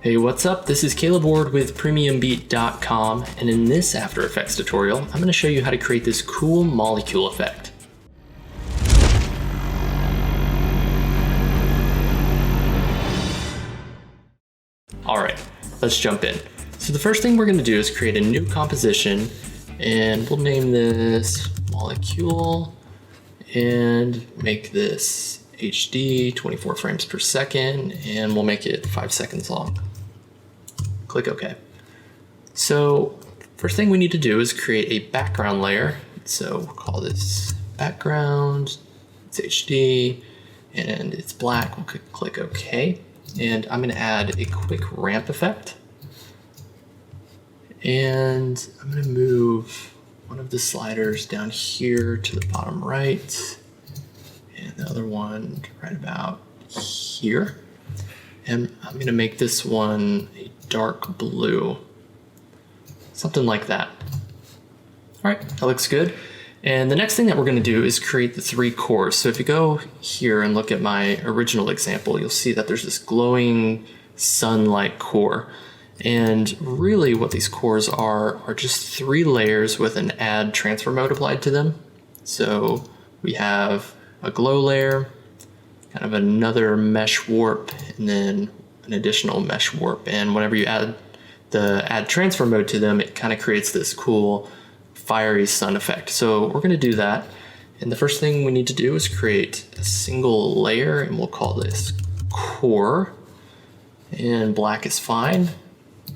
Hey, what's up? This is Caleb Ward with PremiumBeat.com, and in this After Effects tutorial, I'm going to show you how to create this cool molecule effect. Alright, let's jump in. So the first thing we're going to do is create a new composition, and we'll name this molecule, and make this HD 24 frames per second, and we'll make it 5 seconds long. Click OK. So first thing we need to do is create a background layer. So we'll call this background, it's HD, and it's black. We'll click OK. And I'm going to add a quick ramp effect. And I'm going to move one of the sliders down here to the bottom right, and the other one right about here. And I'm going to make this one a dark blue, something like that. All right, that looks good. And the next thing that we're going to do is create the 3 cores. So if you go here and look at my original example, you'll see that there's this glowing sun-like core. And really what these cores are just 3 layers with an add transfer mode applied to them. So we have a glow layer, kind of another mesh warp, and then an additional mesh warp. And whenever you add the add transfer mode to them, it kind of creates this cool fiery sun effect. So we're going to do that. And the first thing we need to do is create a single layer, and we'll call this core. And black is fine.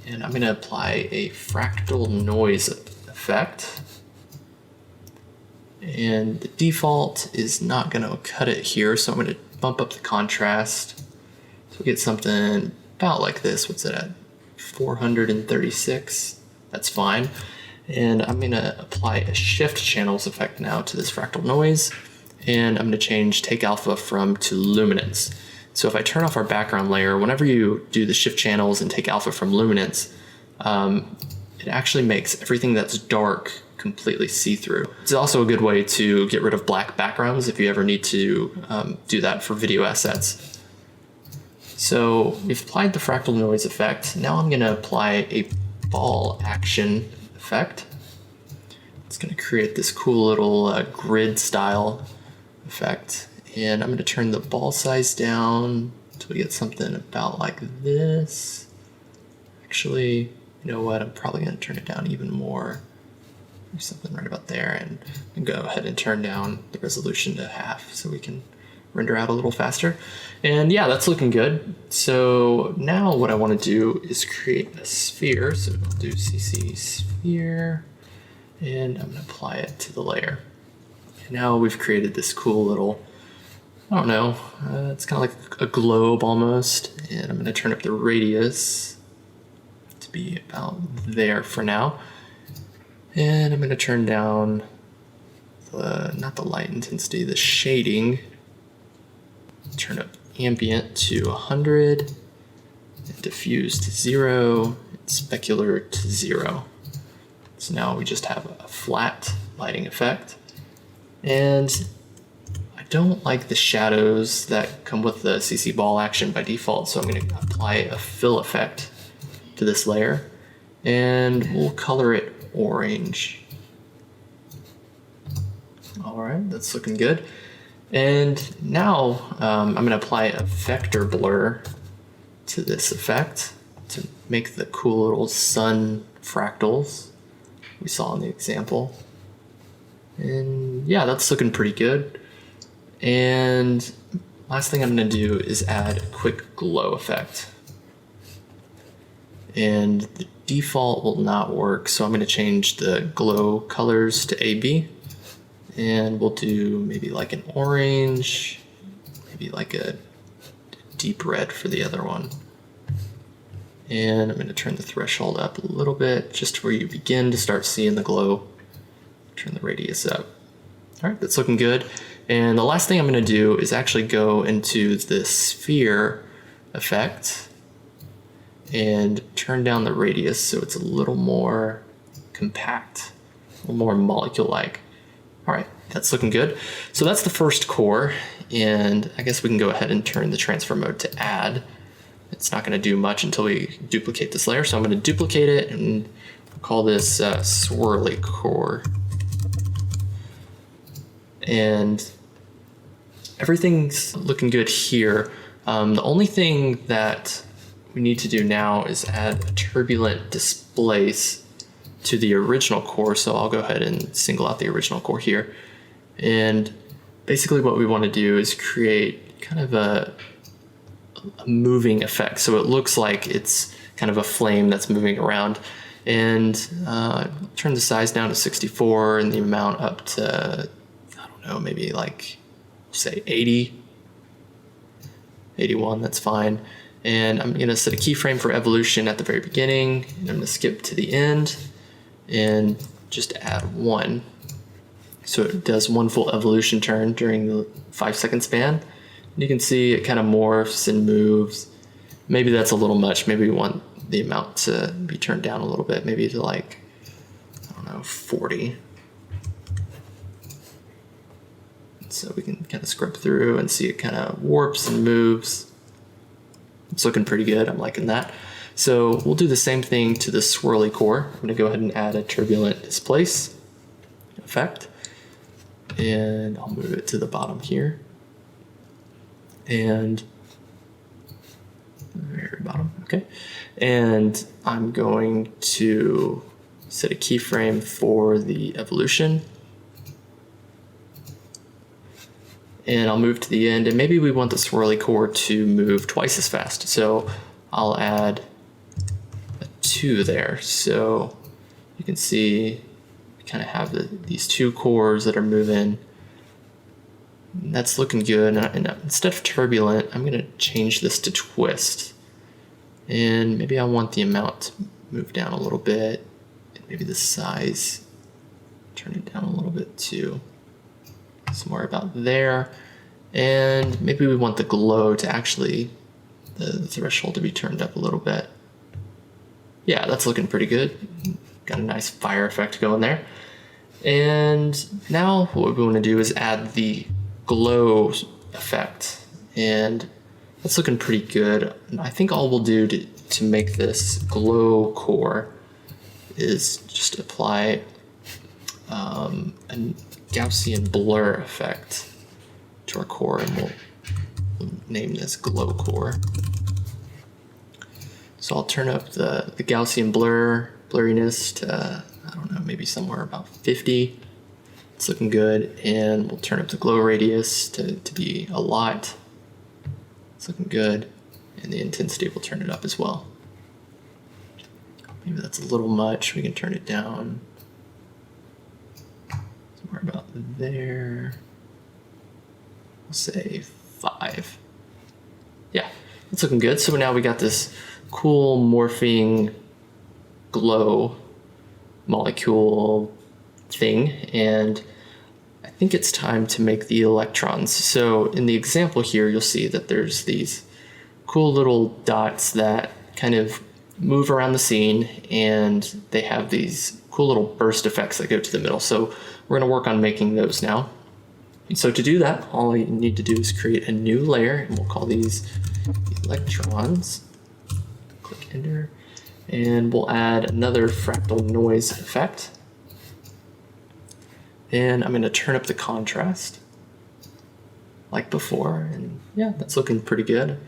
And I'm going to apply a fractal noise effect. And the default is not going to cut it here, so I'm going to bump up the contrast. So we get something about like this. What's it at? 436. That's fine. And I'm going to apply a shift channels effect now to this fractal noise. And I'm going to change take alpha from to luminance. So if I turn off our background layer, whenever you do the shift channels and take alpha from luminance, it actually makes everything that's dark completely see-through. It's also a good way to get rid of black backgrounds if you ever need to do that for video assets. So we've applied the fractal noise effect. Now I'm going to apply a ball action effect. It's going to create this cool little grid style effect. And I'm going to turn the ball size down until we get something about like this. Actually, you know what? I'm probably going to turn it down even more. There's something right about there, and go ahead and turn down the resolution to half so we can render out a little faster. And yeah, that's looking good. So now what I want to do is create a sphere. So I'll do CC sphere, and I'm going to apply it to the layer. And now we've created this cool little, I don't know, it's kind of like a globe almost. And I'm going to turn up the radius to be about there for now. And I'm going to turn down the, not the light intensity, the shading. Turn up ambient to 100, and diffuse to 0, and specular to 0. So now we just have a flat lighting effect. And I don't like the shadows that come with the CC ball action by default, so I'm going to apply a fill effect to this layer, and we'll color it orange. All right, that's looking good. And now I'm going to apply a vector blur to this effect to make the cool little sun fractals we saw in the example. And yeah, that's looking pretty good. And last thing I'm going to do is add a quick glow effect. And the default will not work, so I'm going to change the glow colors to AB. And we'll do maybe like an orange, maybe like a deep red for the other one. And I'm going to turn the threshold up a little bit, just to where you begin to start seeing the glow. Turn the radius up. All right, that's looking good. And the last thing I'm going to do is actually go into the sphere effect and turn down the radius so it's a little more compact, a little more molecule-like. All right, that's looking good. So that's the first core. and I guess we can go ahead and turn the transfer mode to add. It's not going to do much until we duplicate this layer, so I'm going to duplicate it and call this swirly core. And everything's looking good here. The only thing that we need to do now is add a turbulent displace to the original core. So I'll go ahead and single out the original core here. And basically what we want to do is create kind of a moving effect. So it looks like it's kind of a flame that's moving around. And turn the size down to 64 and the amount up to, I don't know, maybe like say 80, 81, that's fine. And I'm gonna set a keyframe for evolution at the very beginning, and I'm gonna skip to the end and just add 1. So it does 1 full evolution turn during the 5-second span. And you can see it kind of morphs and moves. Maybe that's a little much. Maybe we want the amount to be turned down a little bit, maybe to like, I don't know, 40. So we can kind of scrub through and see it kind of warps and moves. It's looking pretty good. I'm liking that. So we'll do the same thing to the swirly core. I'm going to go ahead and add a turbulent displace effect. And I'll move it to the bottom here. And the very bottom, okay. And I'm going to set a keyframe for the evolution. And I'll move to the end, and maybe we want the swirly core to move twice as fast. So I'll add a 2 there. So you can see we kind of have these 2 cores that are moving. And that's looking good. And instead of turbulent, I'm going to change this to twist. And maybe I want the amount to move down a little bit. And maybe the size, turn it down a little bit too. Somewhere about there. And maybe we want the glow to actually, the threshold to be turned up a little bit. Yeah, that's looking pretty good. Got a nice fire effect going there. And now what we want to do is add the glow effect. And that's looking pretty good. And I think all we'll do to make this glow core is just apply a Gaussian blur effect to our core, and we'll name this glow core. So I'll turn up the Gaussian blurriness to, I don't know, maybe somewhere about 50. It's looking good. And we'll turn up the glow radius to be a lot. It's looking good. And the intensity, we'll turn it up as well. Maybe that's a little much. We can turn it down. Somewhere about there. We'll say 5. Yeah, it's looking good. So now we got this cool morphing glow molecule thing, and I think it's time to make the electrons. So in the example here, you'll see that there's these cool little dots that kind of move around the scene, and they have these cool little burst effects that go to the middle. So we're going to work on making those now. And so to do that, all you need to do is create a new layer, and we'll call these electrons. Click enter, and we'll add another fractal noise effect. And I'm going to turn up the contrast like before, and yeah, that's looking pretty good.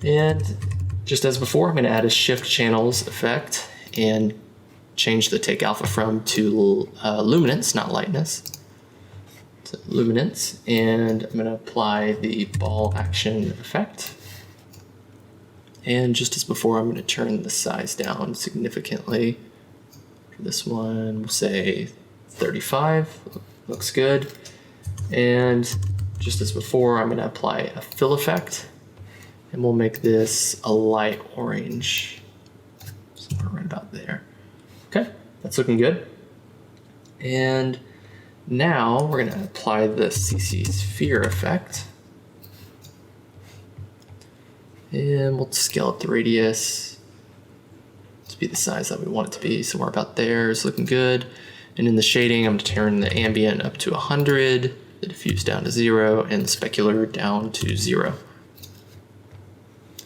And just as before, I'm going to add a shift channels effect and change the take alpha from to luminance, not lightness, to luminance. And I'm going to apply the ball action effect. And just as before, I'm going to turn the size down significantly. For this one, we'll say 35, looks good. And just as before, I'm going to apply a fill effect, and we'll make this a light orange, somewhere right about there. Okay, that's looking good. And now we're going to apply the CC sphere effect, and we'll scale up the radius to be the size that we want it to be. Somewhere about there is looking good. And in the shading, I'm going to turn the ambient up to 100. the diffuse down to 0, and the specular down to 0.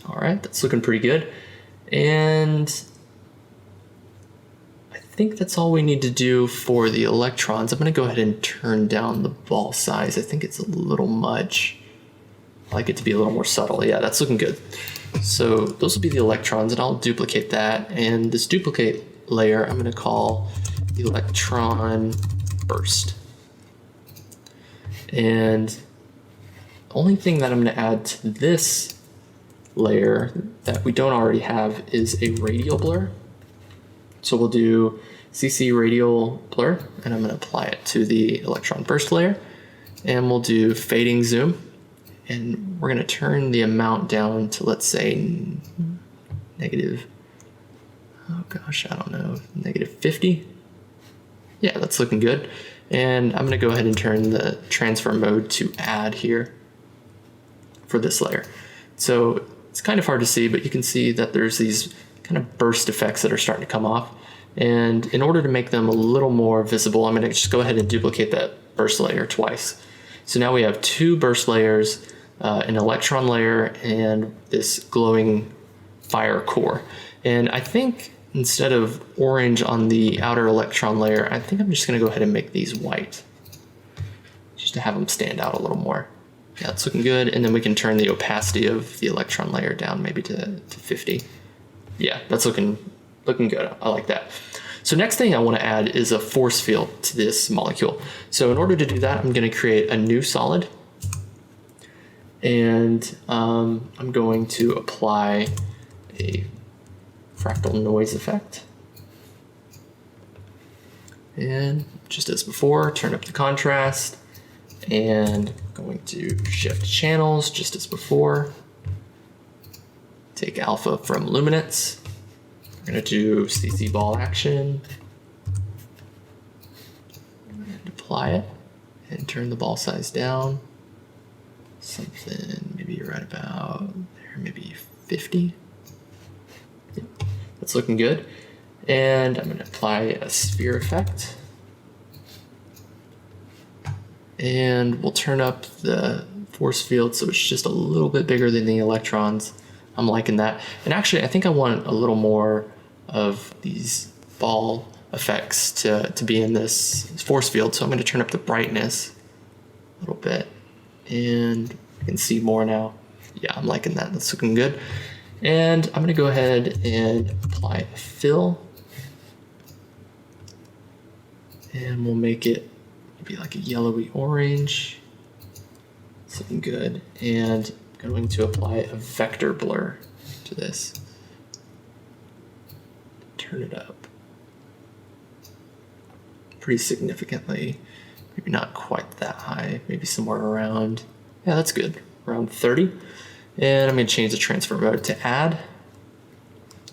All right, that's looking pretty good. And I think that's all we need to do for the electrons. I'm going to go ahead and turn down the ball size. I think it's a little much. I like it to be a little more subtle. Yeah, that's looking good. So those will be the electrons, and I'll duplicate that. And this duplicate layer I'm going to call electron burst. And the only thing that I'm going to add to this layer that we don't already have is a radial blur. So we'll do CC radial blur, and I'm going to apply it to the electron burst layer. And we'll do fading zoom. And we're going to turn the amount down to, let's say, negative, oh gosh, I don't know, negative 50. Yeah, that's looking good. And I'm going to go ahead and turn the transfer mode to add here for this layer. So it's kind of hard to see, but you can see that there's these kind of burst effects that are starting to come off. And in order to make them a little more visible, I'm going to just go ahead and duplicate that burst layer twice. So now we have two burst layers, an electron layer, and this glowing fire core. And I think instead of orange on the outer electron layer, I think I'm just going to go ahead and make these white, just to have them stand out a little more. Yeah, it's looking good. And then we can turn the opacity of the electron layer down maybe to 50. Yeah, that's looking good. I like that. So next thing I want to add is a force field to this molecule. So in order to do that, I'm going to create a new solid. And I'm going to apply a fractal noise effect. And just as before, turn up the contrast. And going to shift channels just as before. Take alpha from luminance. We're going to do CC ball action. And apply it. And turn the ball size down. Something maybe right about there, maybe 50. Yep, that's looking good. And I'm going to apply a sphere effect. And we'll turn up the force field so it's just a little bit bigger than the electrons. I'm liking that. And actually, I think I want a little more of these ball effects to be in this force field. So I'm going to turn up the brightness a little bit. And I can see more now. Yeah, I'm liking that. That's looking good. And I'm going to go ahead and apply a fill. And we'll make it maybe like a yellowy orange. It's looking good. And I'm going to apply a vector blur to this. Turn it up pretty significantly. Maybe not quite that high, maybe somewhere around, yeah, that's good, around 30. And I'm going to change the transfer mode to add.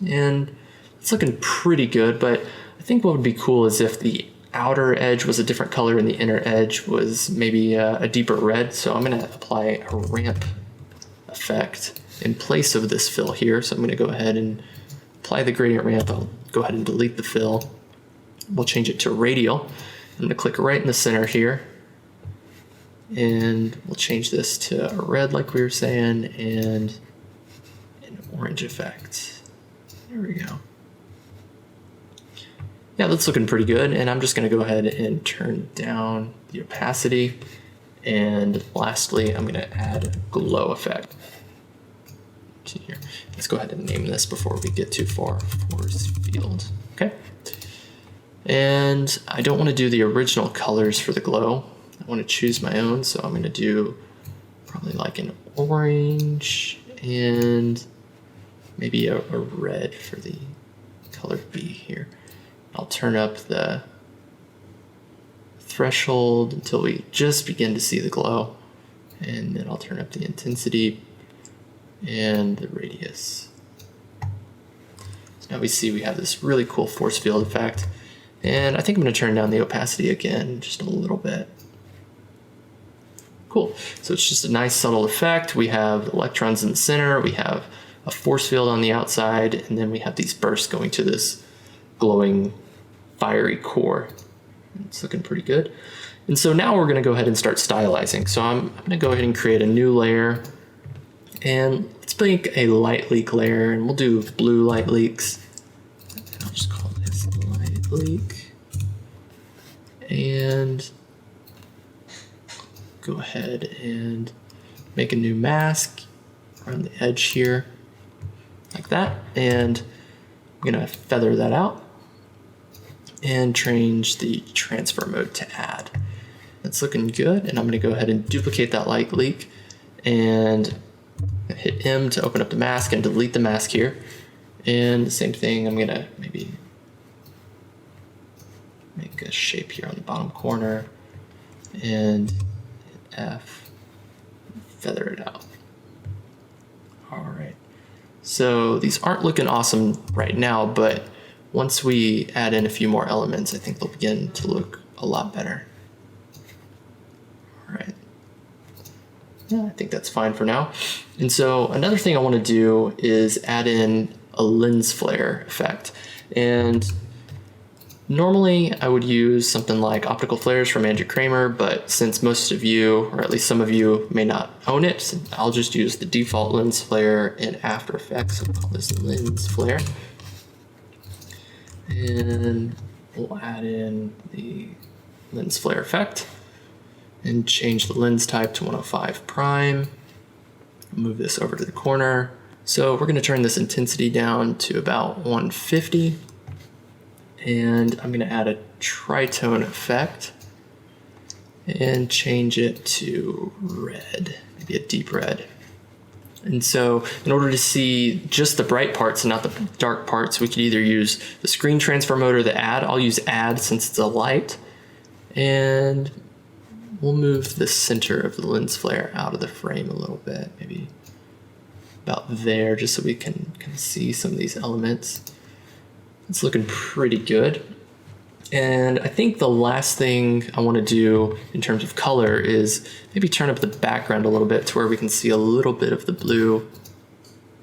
And it's looking pretty good, but I think what would be cool is if the outer edge was a different color and the inner edge was maybe a deeper red. So I'm going to apply a ramp effect in place of this fill here. So I'm going to go ahead and apply the gradient ramp. I'll go ahead and delete the fill. We'll change it to radial. I'm going to click right in the center here. And we'll change this to a red like we were saying, and an orange effect. There we go. Yeah, that's looking pretty good. And I'm just going to go ahead and turn down the opacity. And lastly, I'm going to add a glow effect to here. Let's go ahead and name this before we get too far. Force field. Okay. And I don't want to do the original colors for the glow. I want to choose my own, so I'm going to do probably like an orange and maybe a red for the color B here. I'll turn up the threshold until we just begin to see the glow, and then I'll turn up the intensity and the radius. So now we see we have this really cool force field effect. And I think I'm going to turn down the opacity again just a little bit. Cool. So it's just a nice subtle effect. We have electrons in the center, we have a force field on the outside, and then we have these bursts going to this glowing fiery core. It's looking pretty good. And so now we're gonna go ahead and start stylizing. So I'm gonna go ahead and create a new layer, and let's make a light leak layer, and we'll do blue light leaks. I'll just call this light leak. And go ahead and make a new mask around the edge here, like that. And I'm gonna feather that out and change the transfer mode to add. That's looking good. And I'm gonna go ahead and duplicate that light leak and hit M to open up the mask and delete the mask here. And the same thing, I'm gonna maybe make a shape here on the bottom corner and hit F, feather it out. All right. So these aren't looking awesome right now, but once we add in a few more elements, I think they'll begin to look a lot better. All right. Yeah, I think that's fine for now. And so another thing I want to do is add in a lens flare effect. And normally I would use something like optical flares from Andrew Kramer, but since most of you, or at least some of you, may not own it, I'll just use the default lens flare in After Effects. We'll call this lens flare. And we'll add in the lens flare effect and change the lens type to 105 prime. Move this over to the corner. So we're going to turn this intensity down to about 150. And I'm going to add a tritone effect and change it to red, maybe a deep red. And so in order to see just the bright parts and not the dark parts, we could either use the screen transfer mode or the add. I'll use add since it's a light. And we'll move the center of the lens flare out of the frame a little bit, maybe about there, just so we can see some of these elements. It's looking pretty good. And I think the last thing I want to do in terms of color is maybe turn up the background a little bit to where we can see a little bit of the blue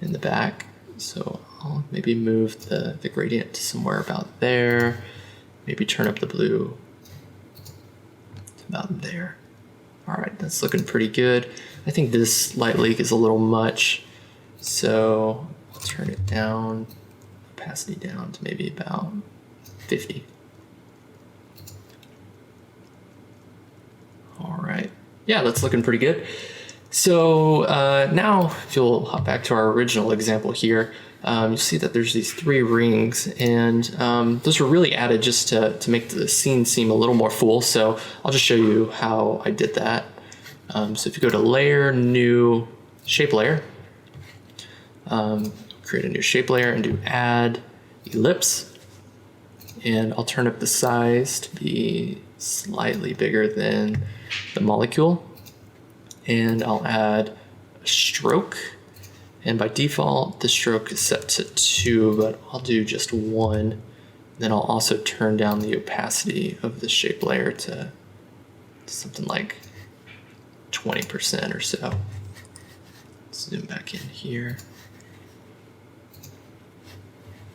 in the back. So I'll maybe move the gradient to somewhere about there. Maybe turn up the blue to about there. All right, that's looking pretty good. I think this light leak is a little much, so I'll turn it down, opacity down to maybe about 50. All right, yeah, that's looking pretty good. So now if you'll hop back to our original example here, you'll see that there's these 3 rings, and those were really added just to make the scene seem a little more full. So I'll just show you how I did that. So if you go to Layer, New, Shape Layer, create a new shape layer and do Add Ellipse, and I'll turn up the size to be slightly bigger than the molecule, and I'll add a stroke. And by default, the stroke is set to 2, but I'll do just 1. Then I'll also turn down the opacity of the shape layer to something like 20% or so. Zoom back in here.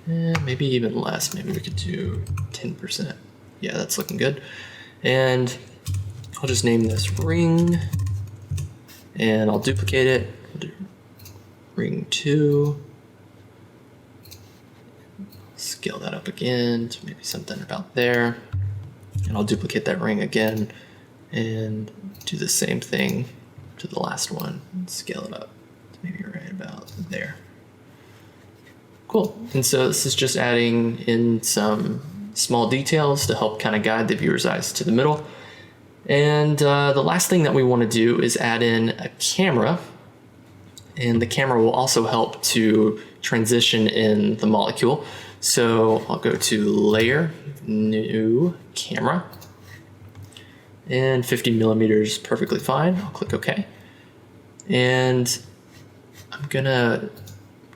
And maybe even less. Maybe we could do 10%. Yeah, that's looking good. And I'll just name this ring, and I'll duplicate it. I'll do ring 2. Scale that up again to maybe something about there. And I'll duplicate that ring again and do the same thing to the last one and scale it up to maybe right about there. Cool. And so this is just adding in some small details to help kind of guide the viewer's eyes to the middle. And the last thing that we want to do is add in a camera. And the camera will also help to transition in the molecule. So I'll go to Layer, New, Camera. And 50 millimeters, perfectly fine. I'll click OK. And I'm going to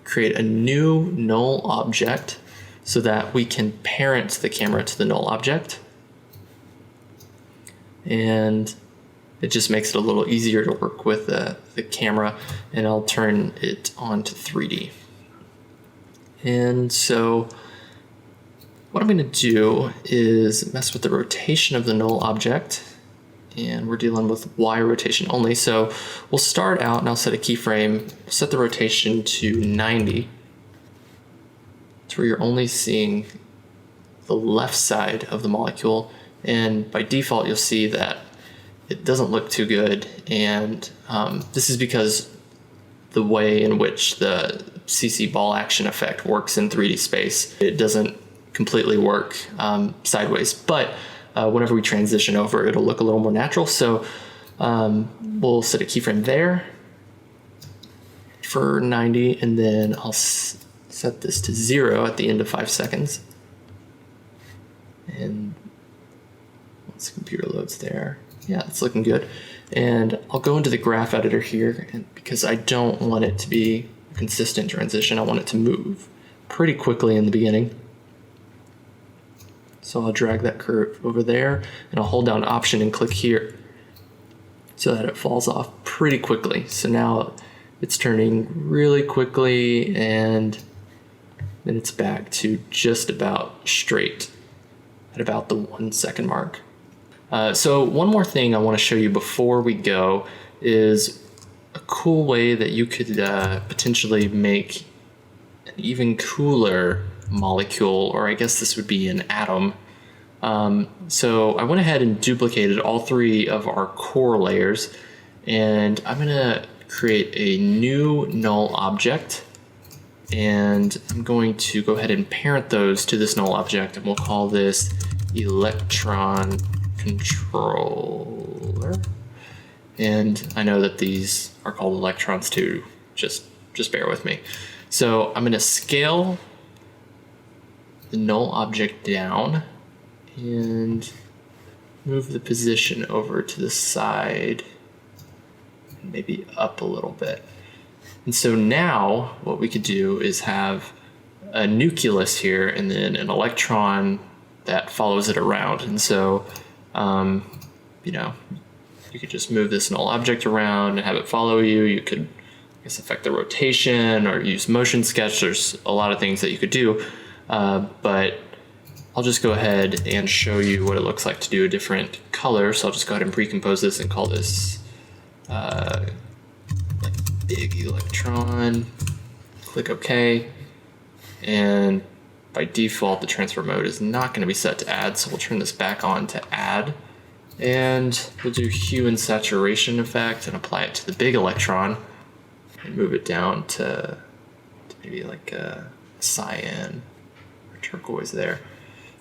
create a new null object so that we can parent the camera to the null object. And it just makes it a little easier to work with the camera, and I'll turn it on to 3D. And so what I'm going to do is mess with the rotation of the null object and we're dealing with Y rotation only. So we'll start out, and I'll set a keyframe, set the rotation to 90. It's where you're only seeing the left side of the molecule, and by default you'll see that it doesn't look too good, and this is because the way in which the CC ball action effect works in 3D space, it doesn't completely work sideways, but whenever we transition over, it'll look a little more natural. So we'll set a keyframe there for 90, and then I'll set this to 0 at the end of 5 seconds. And once the computer loads there, yeah, it's looking good. And I'll go into the graph editor here, and because I don't want it to be a consistent transition, I want it to move pretty quickly in the beginning. So I'll drag that curve over there, and I'll hold down Option and click here so that it falls off pretty quickly. So now it's turning really quickly, and then it's back to just about straight at about the 1 second mark. So one more thing I want to show you before we go is a cool way that you could potentially make an even cooler molecule, or I guess this would be an atom. So I went ahead and duplicated all 3 of our core layers, and I'm going to create a new null object, and I'm going to go ahead and parent those to this null object, and we'll call this electron controller. And I know that these are called electrons too, just bear with me. So I'm going to scale the null object down and move the position over to the side, and maybe up a little bit. And so now what we could do is have a nucleus here and then an electron that follows it around. And so, you know, you could just move this null object around and have it follow you. You could, I guess, affect the rotation or use motion sketch. There's a lot of things that you could do, but I'll just go ahead and show you what it looks like to do a different color. So I'll just go ahead and pre-compose this and call this like big electron. Click OK. And by default, the transfer mode is not going to be set to add, so we'll turn this back on to add. And we'll do hue and saturation effect and apply it to the big electron and move it down to maybe like a cyan or turquoise there.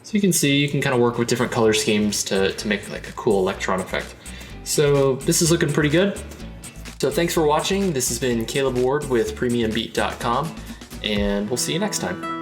So you can see, you can kind of work with different color schemes to make like a cool electron effect. So this is looking pretty good. So thanks for watching. This has been Caleb Ward with PremiumBeat.com, and we'll see you next time.